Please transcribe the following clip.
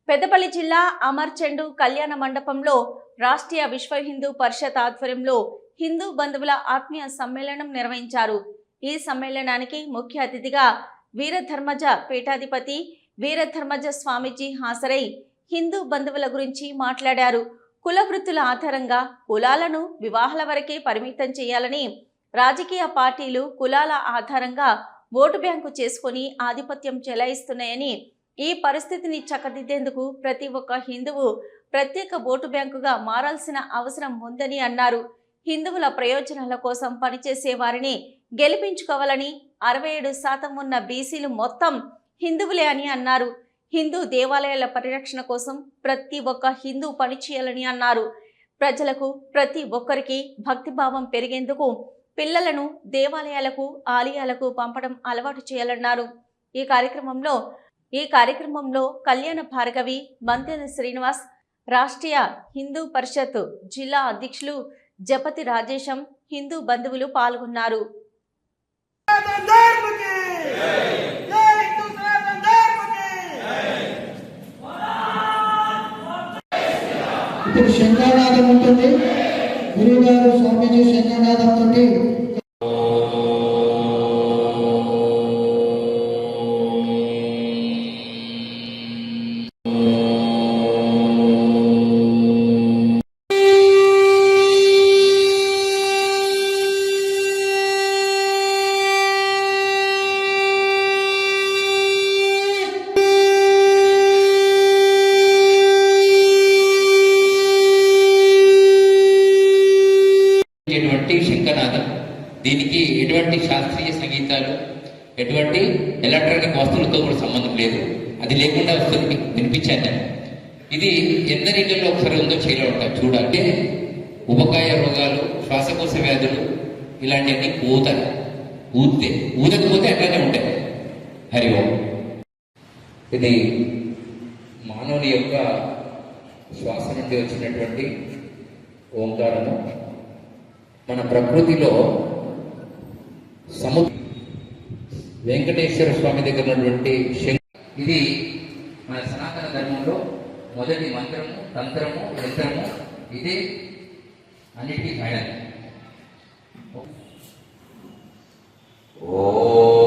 పెద్దపల్లి జిల్లా అమర్చెండు కళ్యాణ మండపంలో రాష్ట్రీయ విశ్వ హిందూ పరిషత్ ఆధ్వర్యంలో హిందూ బంధువుల ఆత్మీయ సమ్మేళనం నిర్వహించారు। ఈ సమ్మేళనానికి ముఖ్య అతిథిగా వీరధర్మజ పీఠాధిపతి వీరధర్మజ స్వామీజీ హాజరై హిందూ బంధువుల గురించి మాట్లాడారు। కుల వృత్తుల ఆధారంగా కులాలను వివాహాల వరకే పరిమితం చేయాలని రాజకీయ పార్టీలు కులాల ఆధారంగా ఓటు బ్యాంకు చేసుకొని ఆధిపత్యం చెలాయిస్తున్నాయని, ఈ పరిస్థితిని చక్కదిద్దేందుకు ప్రతి ఒక్క హిందువు ప్రత్యేక ఓటు బ్యాంకుగా మారాల్సిన అవసరం ఉందని అన్నారు। హిందువుల ప్రయోజనాల కోసం పనిచేసే వారిని గెలిపించుకోవాలని 67% ఉన్న బీసీలు మొత్తం హిందువులే అని అన్నారు। హిందూ దేవాలయాల పరిరక్షణ కోసం ప్రతి ఒక్క హిందూ పనిచేయాలని అన్నారు। ప్రజలకు ప్రతి ఒక్కరికి భక్తిభావం పెరిగేందుకు పిల్లలను దేవాలయాలకు ఆలయాలకు పంపడం అలవాటు చేయాలన్నారు। ఈ కార్యక్రమంలో కళ్యాణ భార్గవి, మంతెన శ్రీనివాస్, రాష్ట్రీయ హిందూ పరిషత్ జిల్లా అధ్యక్షులు జపతి రాజేశం, హిందూ బంధువులు పాల్గొన్నారు। ఇప్పుడు శంఖనాదం ఉంటుంది, గురువు గారు స్వామీజీ శంఖనాదం తోటి శంఖనాదం, దీనికి ఎటువంటి శాస్త్రీయ సంగీతాలు, ఎటువంటి ఎలక్ట్రానిక్ వస్తువులతో కూడా సంబంధం లేదు। అది లేకుండా వస్తుంది, వినిపించాను నేను। ఇది ఎందరిలో ఒకసారి ఉందో చేయలో ఉంటాం చూడాలి। ఉపకాయ రోగాలు, శ్వాసకోశ వ్యాధులు ఇలాంటివన్నీ పోతాయి, ఊదకపోతే అట్లానే ఉంటాయి। హరి ఓం। ఇది మానవుని యొక్క శ్వాస నుండి వచ్చినటువంటి ఓంకారము। మన ప్రకృతిలో వెంకటేశ్వర స్వామి దగ్గర ఉన్నటువంటి ఇది మన సనాతన ధర్మంలో మొదటి మంత్రము, తంత్రము, యంత్రము, ఇదే అన్నిటికీ ఫైనల్। ఓ